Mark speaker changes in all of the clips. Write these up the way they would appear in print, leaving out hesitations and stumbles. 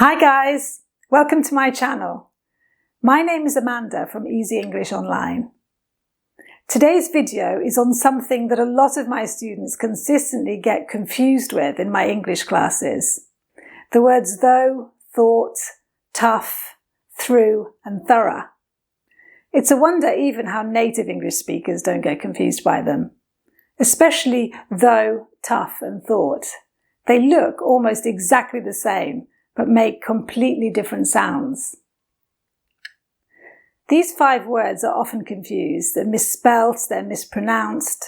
Speaker 1: Hi guys, welcome to my channel. My name is Amanda from Easy English Online. Today's video is on something that a lot of my students consistently get confused with in my English classes. The words though, thought, tough, through and thorough. It's a wonder even how native English speakers don't get confused by them. Especially though, tough and thought. They look almost exactly the same, but make completely different sounds. These 5 words are often confused, they're misspelt, they're mispronounced.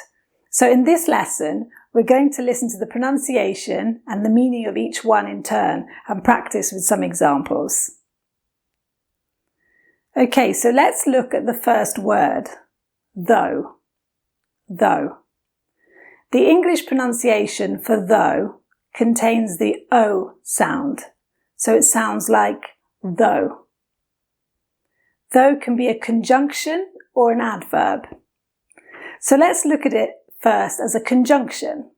Speaker 1: So in this lesson, we're going to listen to the pronunciation and the meaning of each one in turn and practice with some examples. Okay, so let's look at the first word, though. Though. The English pronunciation for though contains the O sound. So it sounds like though. Though can be a conjunction or an adverb. So let's look at it first as a conjunction.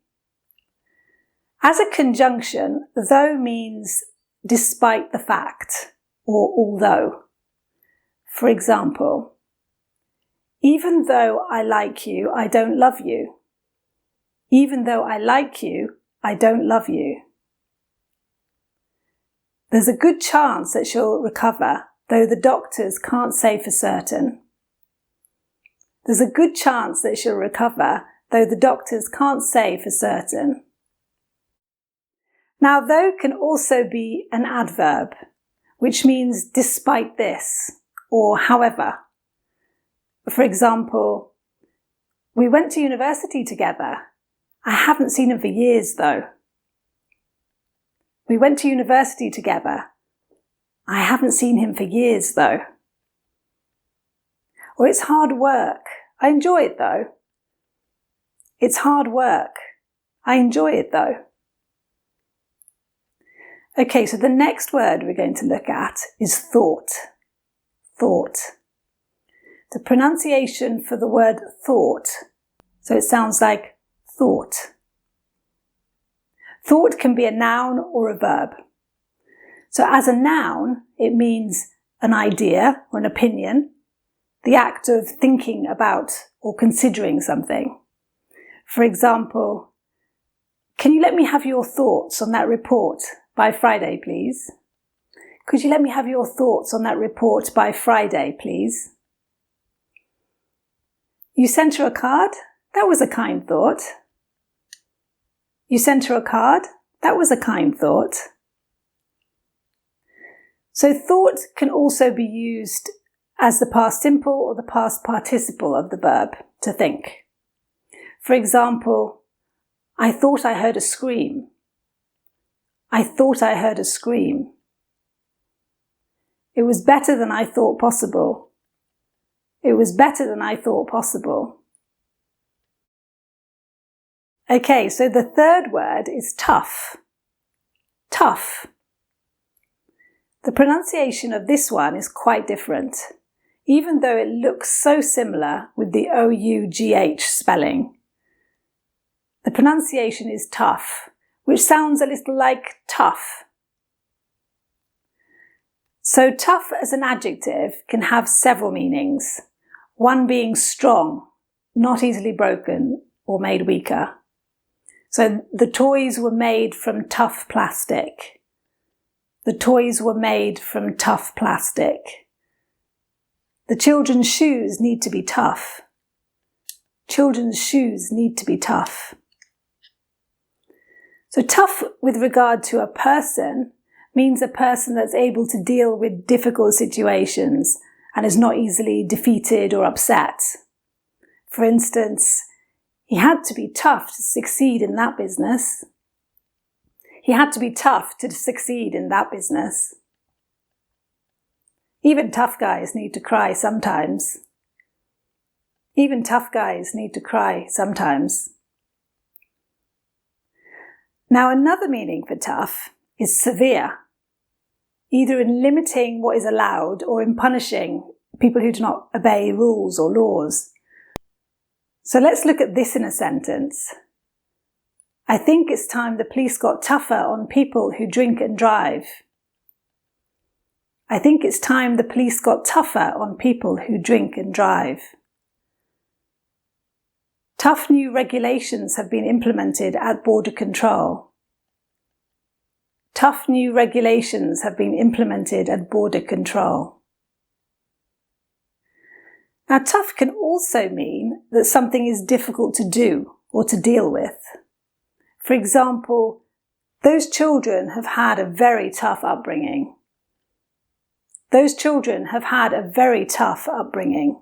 Speaker 1: As a conjunction, though means despite the fact or although. For example, even though I like you, I don't love you. Even though I like you, I don't love you. There's a good chance that she'll recover, though the doctors can't say for certain. There's a good chance that she'll recover, though the doctors can't say for certain. Now, though can also be an adverb, which means despite this, or however. For example, we went to university together. I haven't seen him for years, though. We went to university together. I haven't seen him for years, though. Or it's hard work. I enjoy it, though. It's hard work. I enjoy it, though. Okay, so the next word we're going to look at is thought. Thought. The pronunciation for the word thought, so it sounds like thought. Thought can be a noun or a verb. So as a noun, it means an idea or an opinion, the act of thinking about or considering something. For example, can you let me have your thoughts on that report by Friday, please? Could you let me have your thoughts on that report by Friday, please? You sent her a card? That was a kind thought. You sent her a card? That was a kind thought. So thought can also be used as the past simple or the past participle of the verb, to think. For example, I thought I heard a scream. I thought I heard a scream. It was better than I thought possible. It was better than I thought possible. Okay, so the third word is tough. Tough. The pronunciation of this one is quite different, even though it looks so similar with the O-U-G-H spelling. The pronunciation is tough, which sounds a little like tough. So tough as an adjective can have several meanings, one being strong, not easily broken or made weaker. So the toys were made from tough plastic. The toys were made from tough plastic. The children's shoes need to be tough. Children's shoes need to be tough. So tough with regard to a person means a person that's able to deal with difficult situations and is not easily defeated or upset. For instance, he had to be tough to succeed in that business. He had to be tough to succeed in that business. Even tough guys need to cry sometimes. Even tough guys need to cry sometimes. Now another meaning for tough is severe, either in limiting what is allowed or in punishing people who do not obey rules or laws. So let's look at this in a sentence. I think it's time the police got tougher on people who drink and drive. I think it's time the police got tougher on people who drink and drive. Tough new regulations have been implemented at border control. Tough new regulations have been implemented at border control. Now, tough can also mean that something is difficult to do or to deal with. For example, those children have had a very tough upbringing. Those children have had a very tough upbringing.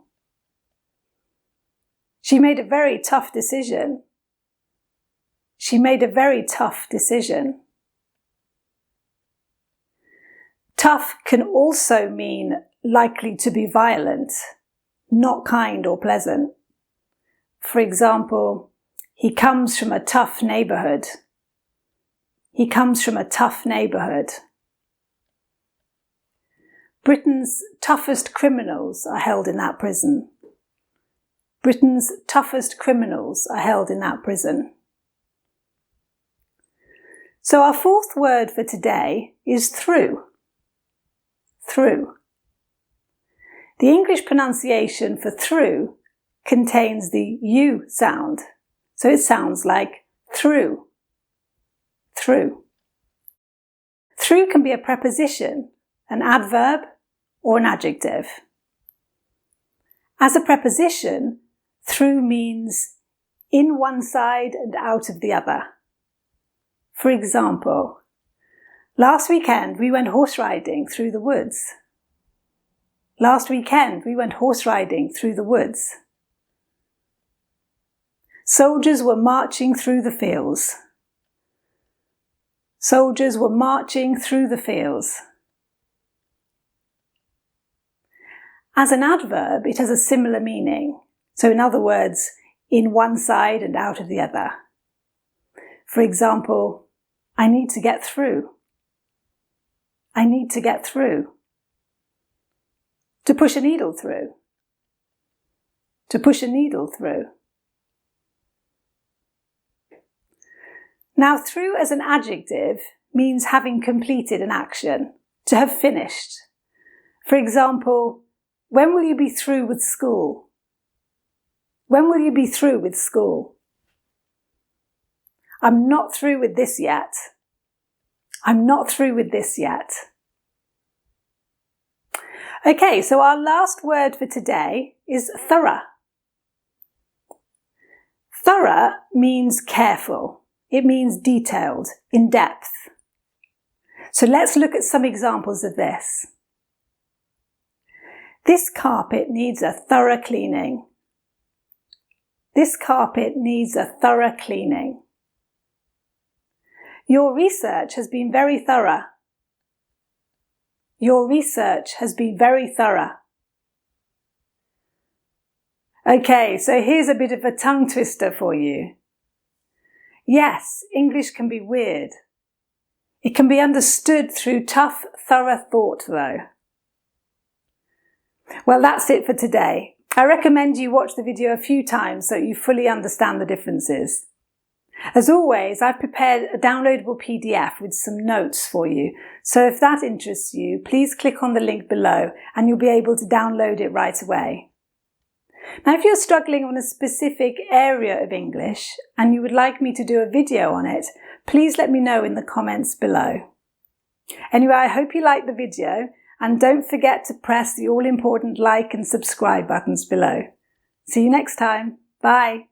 Speaker 1: She made a very tough decision. She made a very tough decision. Tough can also mean likely to be violent, not kind or pleasant. For example, he comes from a tough neighbourhood. He comes from a tough neighbourhood. Britain's toughest criminals are held in that prison. Britain's toughest criminals are held in that prison. So our fourth word for today is through. Through. The English pronunciation for through contains the U sound, so it sounds like through. Through. Through can be a preposition, an adverb, or an adjective. As a preposition, through means in one side and out of the other. For example, last weekend we went horse riding through the woods. Last weekend we went horse riding through the woods. Soldiers were marching through the fields. Soldiers were marching through the fields. As an adverb, it has a similar meaning. So in other words, in one side and out of the other. For example, I need to get through. I need to get through. To push a needle through. To push a needle through. Now, through as an adjective means having completed an action, to have finished. For example, when will you be through with school? When will you be through with school? I'm not through with this yet. I'm not through with this yet. Okay, so our last word for today is thorough. Thorough means careful. It means detailed, in depth. So let's look at some examples of this. This carpet needs a thorough cleaning. This carpet needs a thorough cleaning. Your research has been very thorough. Your research has been very thorough. Okay, so here's a bit of a tongue twister for you. Yes, English can be weird. It can be understood through tough, thorough thought, though. Well, that's it for today. I recommend you watch the video a few times so you fully understand the differences. As always, I've prepared a downloadable PDF with some notes for you, so if that interests you, please click on the link below and you'll be able to download it right away. Now, if you're struggling on a specific area of English and you would like me to do a video on it, please let me know in the comments below. Anyway, I hope you liked the video and don't forget to press the all-important like and subscribe buttons below. See you next time. Bye.